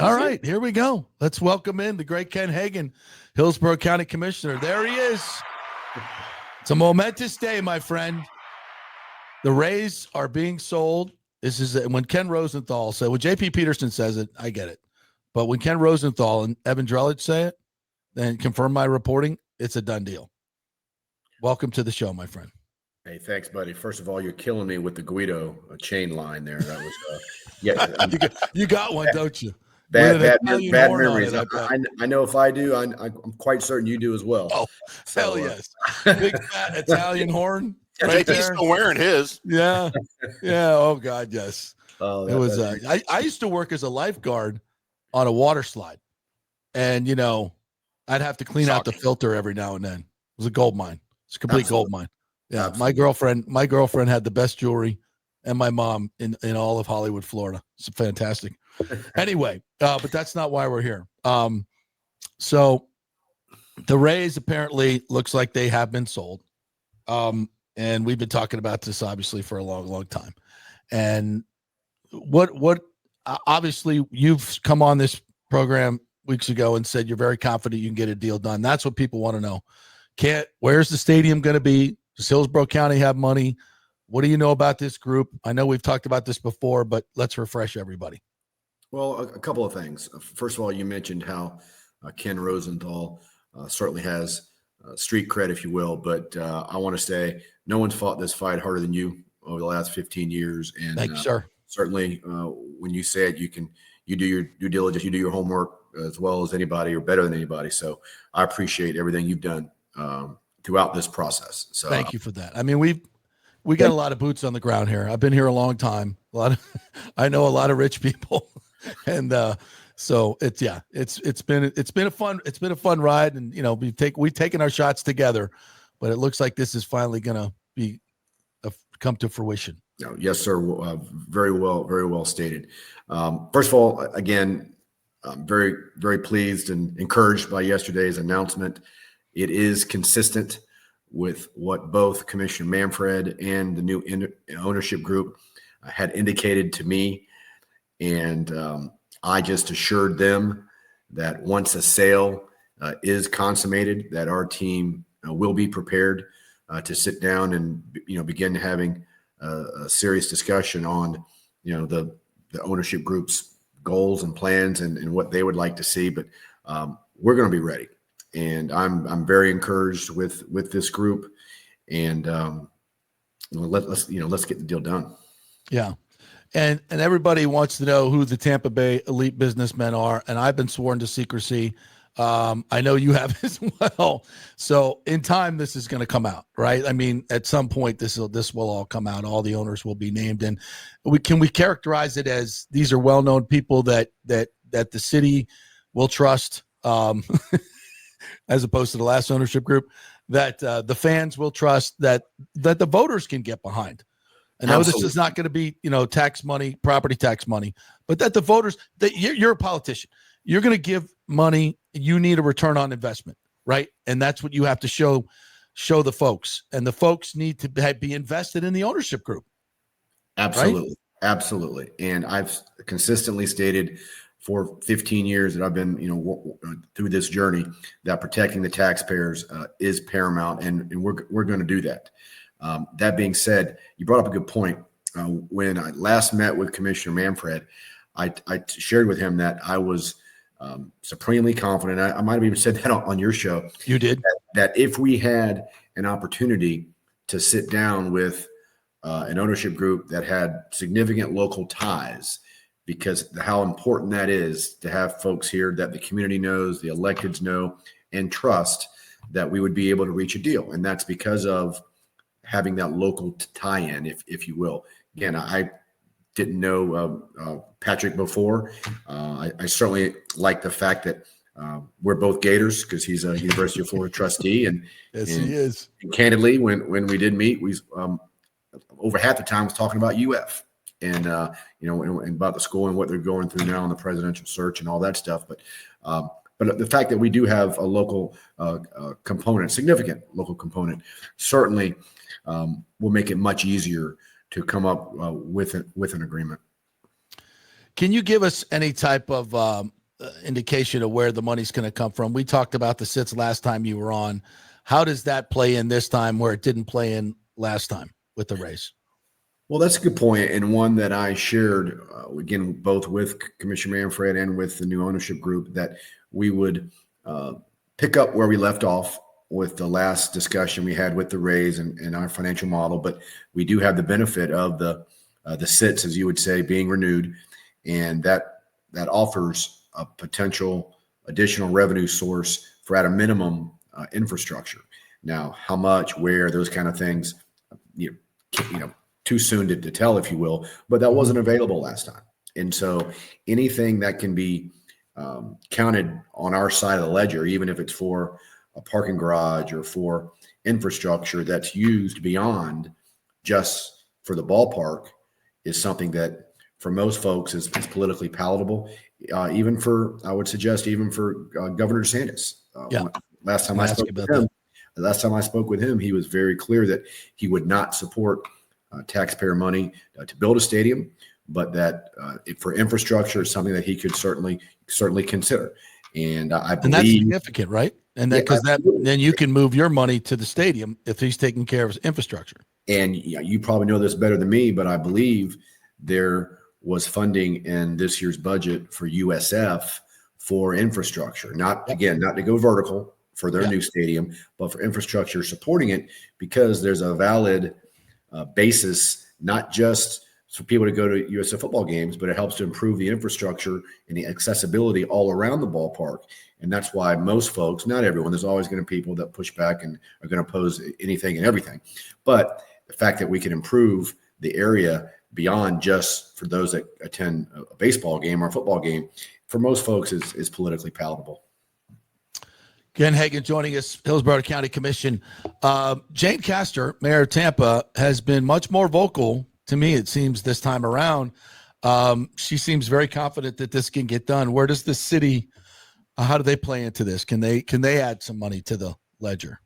All right, here we go. Let's welcome in the great Ken Hagen, Hillsborough County Commissioner. There he is. It's a momentous day, my friend. The Rays are being sold. This is when Ken Rosenthal said, when JP Peterson says it, I get it. But when Ken Rosenthal and Evan Drellich say it, then confirm my reporting, it's a done deal. Welcome to the show, my friend. Hey, thanks, buddy. First of all, you're killing me with the Guido chain line there. That was, yeah. you got one, don't you? Bad memories. I know if I do, I'm quite certain you do as well. Oh, so, hell yes. Big fat Italian horn. Right, he's still wearing his. Yeah. Yeah. Oh, God, yes. Oh, it was. I used to work as a lifeguard on a water slide. And, you know, I'd have to clean out the filter every now and then. It was a gold mine. It's a complete gold mine. Yeah. Absolutely. My girlfriend had the best jewelry, and my mom in all of Hollywood, Florida. It's fantastic. Anyway, but that's not why we're here. So the Rays apparently looks like they have been sold. And we've been talking about this obviously for a long, long time. And what obviously you've come on this program weeks ago and said you're very confident you can get a deal done. That's what people want to know. Where's the stadium going to be? Does Hillsborough County have money? What do you know about this group? I know we've talked about this before, but let's refresh everybody. Well, a couple of things. First of all, you mentioned how Ken Rosenthal certainly has street cred, if you will, but I want to say no one's fought this fight harder than you over the last 15 years. And thank you, sir. Certainly when you say it, you do your due diligence, you do your homework as well as anybody or better than anybody. So I appreciate everything you've done throughout this process. So thank you for that. I mean, we got a lot of boots on the ground here. I've been here a long time. I know a lot of rich people. And so it's been a fun ride, and you know we've taken our shots together, but it looks like this is finally gonna be come to fruition. Yes, sir. Very well stated. First of all, again, I'm very, very pleased and encouraged by yesterday's announcement. It is consistent with what both Commissioner Manfred and the new ownership group had indicated to me. And I just assured them that once a sale is consummated, that our team will be prepared to sit down and begin having a serious discussion on the ownership group's goals and plans and what they would like to see. But we're going to be ready, and I'm very encouraged with this group, and let's get the deal done. Yeah. And everybody wants to know who the Tampa Bay Elite businessmen are, and I've been sworn to secrecy. I know you have as well. So in time, this is going to come out, right? I mean, at some point, this will all come out. All the owners will be named, and we characterize it as these are well-known people that the city will trust, as opposed to the last ownership group, that the fans will trust, that the voters can get behind. I know Absolutely. This is not going to be, tax money, property tax money, but that the voters, that you're a politician, you're going to give money, you need a return on investment, right? And that's what you have to show the folks, and the folks need to be invested in the ownership group. Absolutely. Right? Absolutely. And I've consistently stated for 15 years that I've been, through this journey, that protecting the taxpayers is paramount, and we're going to do that. That being said, you brought up a good point. When I last met with Commissioner Manfred, I shared with him that I was supremely confident. I might have even said that on your show. You did. That if we had an opportunity to sit down with an ownership group that had significant local ties, because how important that is to have folks here that the community knows, the electeds know, and trust, that we would be able to reach a deal. And that's because of having that local tie-in, if you will. Again, I didn't know Patrick before. I certainly like the fact that we're both Gators, because he's a University of Florida trustee, and yes, he is. And candidly, when we did meet, we over half the time was talking about UF and and about the school and what they're going through now in the presidential search and all that stuff. But the fact that we do have a local component, significant local component, certainly will make it much easier to come up with an agreement. Can you give us any type of indication of where the money's going to come from? We talked about the sits last time you were on. How does that play in this time where it didn't play in last time with the race? Well, that's a good point, and one that I shared, again, both with Commissioner Manfred and with the new ownership group, that we would pick up where we left off with the last discussion we had with the raise and our financial model. But we do have the benefit of the sits, as you would say, being renewed, and that offers a potential additional revenue source for, at a minimum, infrastructure. Now, how much, where, those kind of things, you know, too soon to tell, if you will, but that wasn't available last time. And so anything that can be counted on our side of the ledger, even if it's for a parking garage or for infrastructure that's used beyond just for the ballpark, is something that for most folks is politically palatable. Even for, I would suggest, even for Governor DeSantis. Last time I spoke with him, he was very clear that he would not support taxpayer money to build a stadium, but that for infrastructure is something that he could certainly consider. And I believe, and that's significant, right? And that, because then you can move your money to the stadium if he's taking care of his infrastructure. And you probably know this better than me, but I believe there was funding in this year's budget for USF for infrastructure, not to go vertical for their new stadium, but for infrastructure supporting it, because there's a valid basis, not just for people to go to USF football games, but it helps to improve the infrastructure and the accessibility all around the ballpark. And that's why most folks, not everyone, there's always going to be people that push back and are going to oppose anything and everything. But the fact that we can improve the area beyond just for those that attend a baseball game or a football game, for most folks is politically palatable. Ken Hagen joining us, Hillsborough County Commission. Jane Castor, Mayor of Tampa, has been much more vocal to me, it seems, this time around. She seems very confident that this can get done. Where does the city, how do they play into this? Can they add some money to the ledger?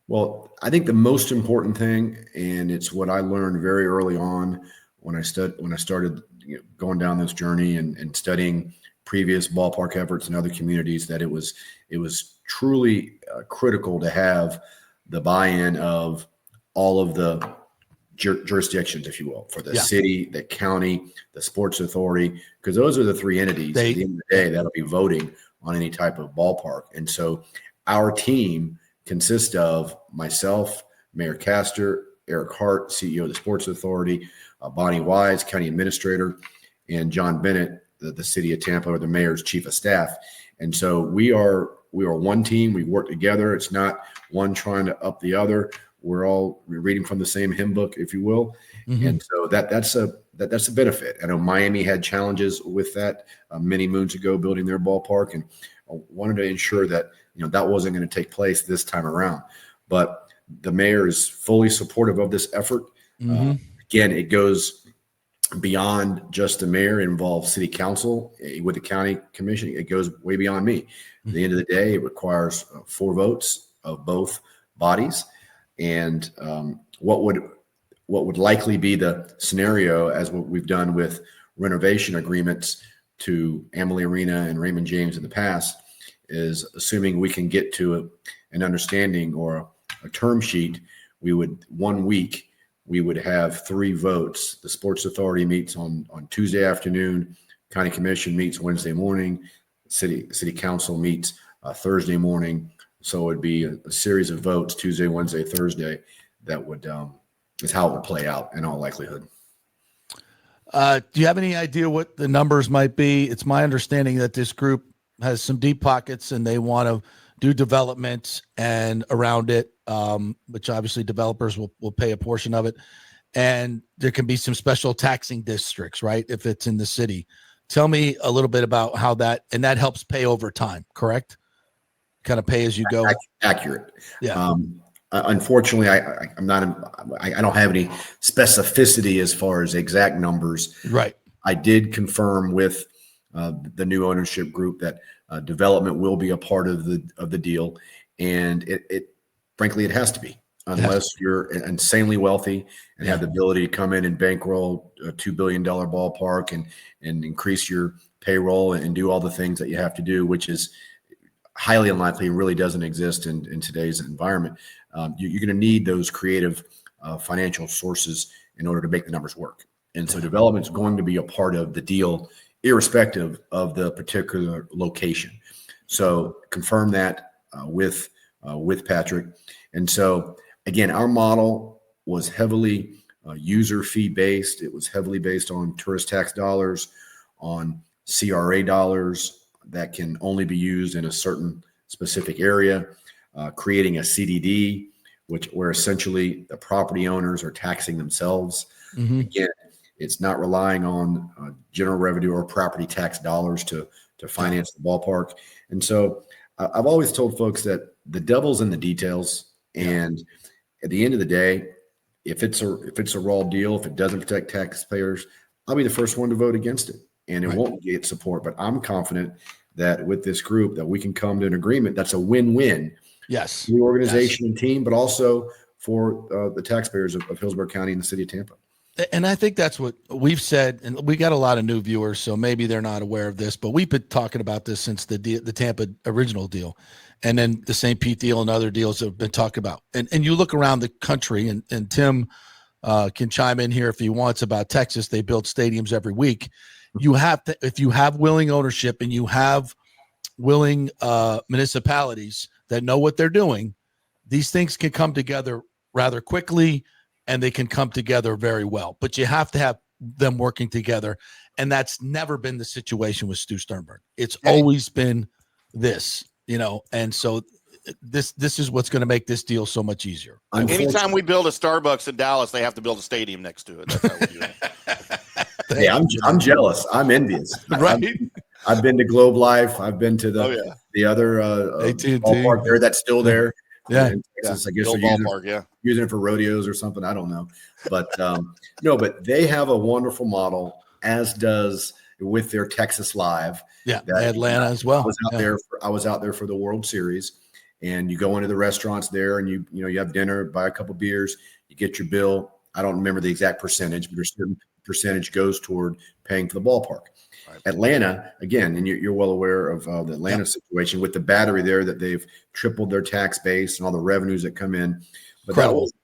Well, I think the most important thing, and it's what I learned very early on when I started going down this journey and studying previous ballpark efforts in other communities, that it was truly critical to have the buy-in of all of the jurisdictions, if you will, for the city, the county, the sports authority, because those are the three entities at the end of the day that'll be voting on any type of ballpark. And so our team consists of myself, Mayor Castor, Eric Hart, CEO of the Sports Authority, Bonnie Wise, County Administrator, and John Bennett, the City of Tampa, or the Mayor's Chief of Staff. And so we are one team. We work together. It's not one trying to up the other. We're all reading from the same hymn book, if you will. Mm-hmm. And so that's a benefit. I know Miami had challenges with that many moons ago, building their ballpark, and I wanted to ensure that that wasn't going to take place this time around. But the mayor is fully supportive of this effort. Mm-hmm. Again, it goes beyond just the mayor. It involves city council with the county commission. It goes way beyond me. Mm-hmm. At the end of the day, it requires 4 votes of both bodies. And what would likely be the scenario, as what we've done with renovation agreements to Amalie Arena and Raymond James in the past, is assuming we can get to an understanding or a term sheet. We would 1 week. We would have 3 votes. The Sports Authority meets on Tuesday afternoon. County Commission meets Wednesday morning. City Council meets Thursday morning. So it would be a series of votes Tuesday, Wednesday, Thursday. That would is how it would play out in all likelihood. Do you have any idea what the numbers might be? It's my understanding that this group has some deep pockets and they want to do development and around it, which obviously developers will pay a portion of it. And there can be some special taxing districts, right? If it's in the city. Tell me a little bit about how that helps pay over time, correct? Kind of pay as you go. Accurate. Yeah. Unfortunately, I don't have any specificity as far as exact numbers. Right. I did confirm with the new ownership group that development will be a part of the deal, and it frankly it has to be. unless you're insanely wealthy and have the ability to come in and bankroll a $2 billion ballpark and increase your payroll and do all the things that you have to do, which is highly unlikely and really doesn't exist in today's environment. You're going to need those creative financial sources in order to make the numbers work. And so development is going to be a part of the deal, irrespective of the particular location. So confirm that with Patrick. And so again, our model was heavily user fee based. It was heavily based on tourist tax dollars, on CRA dollars that can only be used in a certain specific area, creating a CDD, where essentially the property owners are taxing themselves. Mm-hmm. Again, it's not relying on general revenue or property tax dollars to finance the ballpark. And so I've always told folks that the devil's in the details. And at the end of the day, if it's a raw deal, if it doesn't protect taxpayers, I'll be the first one to vote against it. And it won't get support. But I'm confident that with this group that we can come to an agreement that's a win-win. Yes. For the organization and team, but also for the taxpayers of Hillsborough County and the city of Tampa. And I think that's what we've said, and we got a lot of new viewers, so maybe they're not aware of this, but we've been talking about this since the Tampa original deal, and then the St. Pete deal and other deals have been talked about. And you look around the country, and Tim can chime in here if he wants about Texas. They build stadiums every week. You have to, if you have willing ownership and you have willing municipalities that know what they're doing, these things can come together rather quickly, and they can come together very well. But you have to have them working together, and that's never been the situation with Stu Sternberg. It's always been this, and so this is what's going to make this deal so much easier. Anytime we build a Starbucks in Dallas, they have to build a stadium next to it. That's how we do it. Hey, I'm jealous. I'm envious. Right. I've been to Globe Life. I've been to the other ballpark there that's still there. Yeah. In Texas, I guess they're using it for rodeos or something. I don't know. But but they have a wonderful model, as does with their Texas Live. Yeah, Atlanta as well. I was out there for the World Series, and you go into the restaurants there, and you have dinner, buy a couple beers, you get your bill. I don't remember the exact percentage, but a certain percentage goes toward paying for the ballpark. Right. Atlanta, again, and you're well aware of the Atlanta situation with the battery there, that they've tripled their tax base and all the revenues that come in. But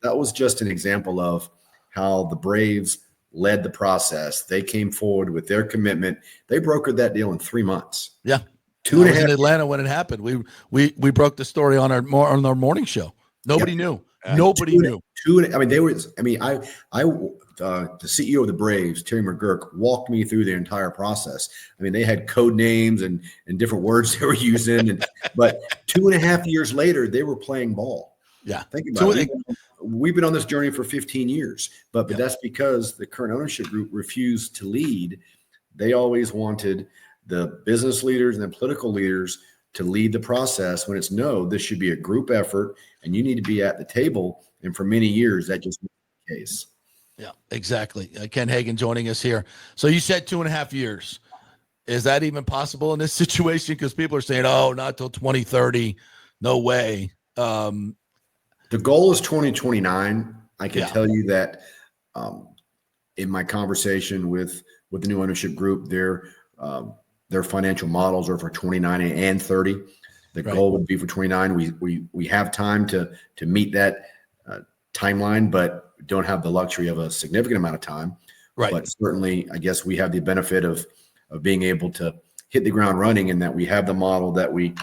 that was just an example of how the Braves led the process. They came forward with their commitment. They brokered that deal in 3 months. Yeah. 2.5 in Atlanta when it happened. We broke the story on our morning show. Nobody knew. Nobody knew. The CEO of the Braves, Terry McGurk, walked me through the entire process. I mean, they had code names and different words they were using, but 2.5 years later, they were playing ball. Yeah, think about it. We've been on this journey for 15 years, but that's because the current ownership group refused to lead. They always wanted the business leaders and the political leaders to lead the process, when it's this should be a group effort, and you need to be at the table. And for many years, that just wasn't the case. Yeah, exactly. Ken Hagen joining us here. So you said 2.5 years. Is that even possible in this situation? Because people are saying, oh, not till 2030. No way. The goal is 2029. I can tell you that in my conversation with the new ownership group, their financial models are for 29 and 30. The goal would be for 29. We have time to meet that timeline, but don't have the luxury of a significant amount of time. Right. But certainly, I guess we have the benefit of being able to hit the ground running, and that we have the model that we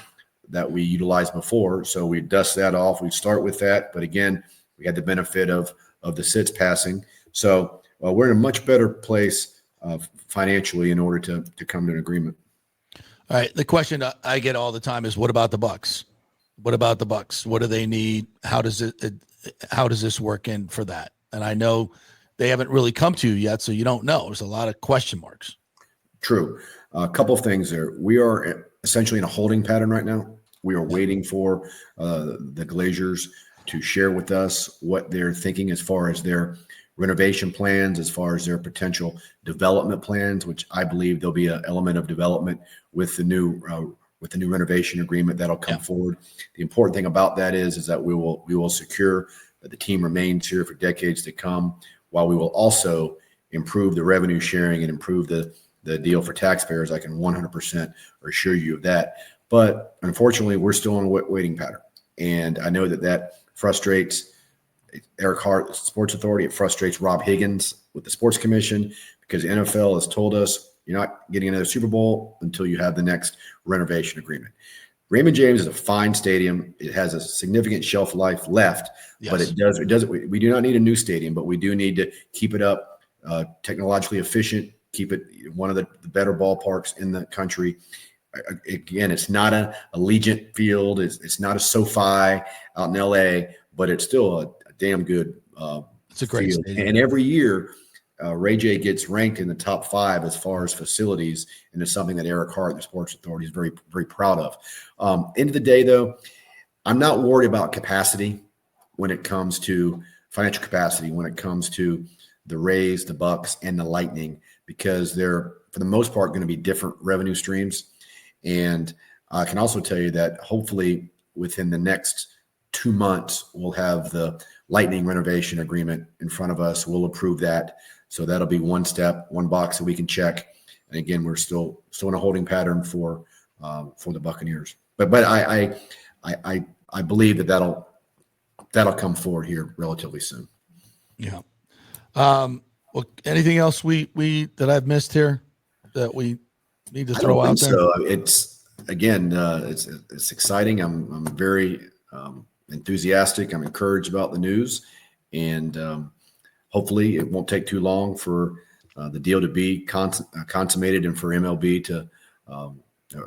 utilized before. So we dust that off. We start with that. But again, we had the benefit of the SITs passing. So we're in a much better place financially in order to come to an agreement. All right. The question I get all the time is, what about the Bucks? What about the Bucks? What do they need? How does this work in for that? And I know they haven't really come to you yet, so you don't know. There's a lot of question marks. True. A couple of things there. We are essentially in a holding pattern right now. We are waiting for the Glaziers to share with us what they're thinking as far as their renovation plans, as far as their potential development plans, which I believe there'll be an element of development with the new renovation agreement that'll come forward. The important thing about that is that we will secure that the team remains here for decades to come, while we will also improve the revenue sharing and improve the deal for taxpayers. I can 100% assure you of that. But unfortunately, we're still on a waiting pattern. And I know that frustrates Eric Hart, the Sports Authority. It frustrates Rob Higgins with the Sports Commission, because the NFL has told us you're not getting another Super Bowl until you have the next renovation agreement. Raymond James is a fine stadium. It has a significant shelf life left, but it doesn't. We do not need a new stadium, but we do need to keep it up, technologically efficient, keep it one of the better ballparks in the country. Again, it's not a Allegiant Field. It's not a SoFi out in LA, but it's still a damn good it's a great field. stadium. And every year, Ray J gets ranked in the top 5 as far as facilities, and it's something that Eric Hart, the Sports Authority, is very, very proud of. End of the day, though, I'm not worried about capacity when it comes to financial capacity, when it comes to the Rays, the Bucks, and the Lightning, because they're, for the most part, going to be different revenue streams. And I can also tell you that hopefully within the next 2 months, we'll have the Lightning renovation agreement in front of us. We'll approve that. So that'll be one step, one box that we can check. And again, we're still in a holding pattern for the Buccaneers. But I believe that'll come forward here relatively soon. Yeah. Well, anything else that I've missed here that we need to throw out there? So it's it's exciting. I'm very enthusiastic. I'm encouraged about the news, and hopefully it won't take too long for the deal to be consummated and for MLB to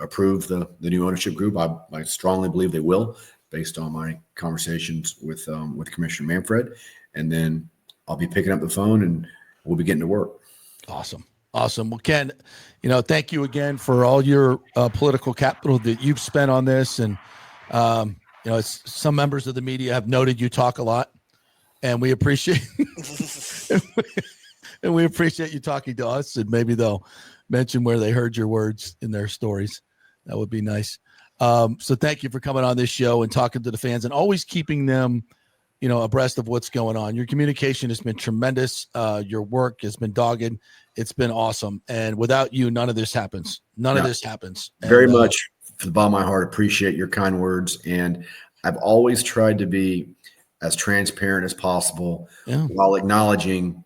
approve the new ownership group. I strongly believe they will, based on my conversations with Commissioner Manfred, and then I'll be picking up the phone and we'll be getting to work. Awesome. Well, Ken, thank you again for all your political capital that you've spent on this. And, some members of the media have noted you talk a lot, and we appreciate you talking to us, and maybe they'll mention where they heard your words in their stories. That would be nice. So thank you for coming on this show and talking to the fans and always keeping them, abreast of what's going on. Your communication has been tremendous. Your work has been dogged. It's been awesome. And without you, none of this happens. None of this happens. Very much, from the bottom of my heart, appreciate your kind words. And I've always tried to be as transparent as possible, while acknowledging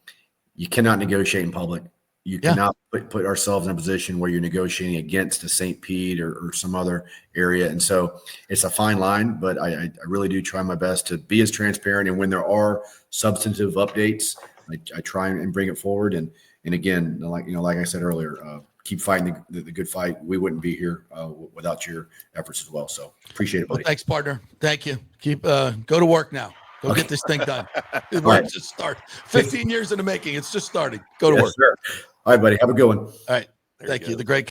you cannot negotiate in public. You cannot put ourselves in a position where you're negotiating against a St. Pete or some other area. And so it's a fine line, but I really do try my best to be as transparent. And when there are substantive updates, I try and bring it forward. And again, like I said earlier, keep fighting the good fight. We wouldn't be here without your efforts as well. So appreciate it, buddy. Well, thanks, partner. Thank you. Keep go to work now. Go get this thing done. The work just started. 15 years in the making. It's just starting. Go to work. Sir. All right, buddy. Have a good one. All right. Thank you. The great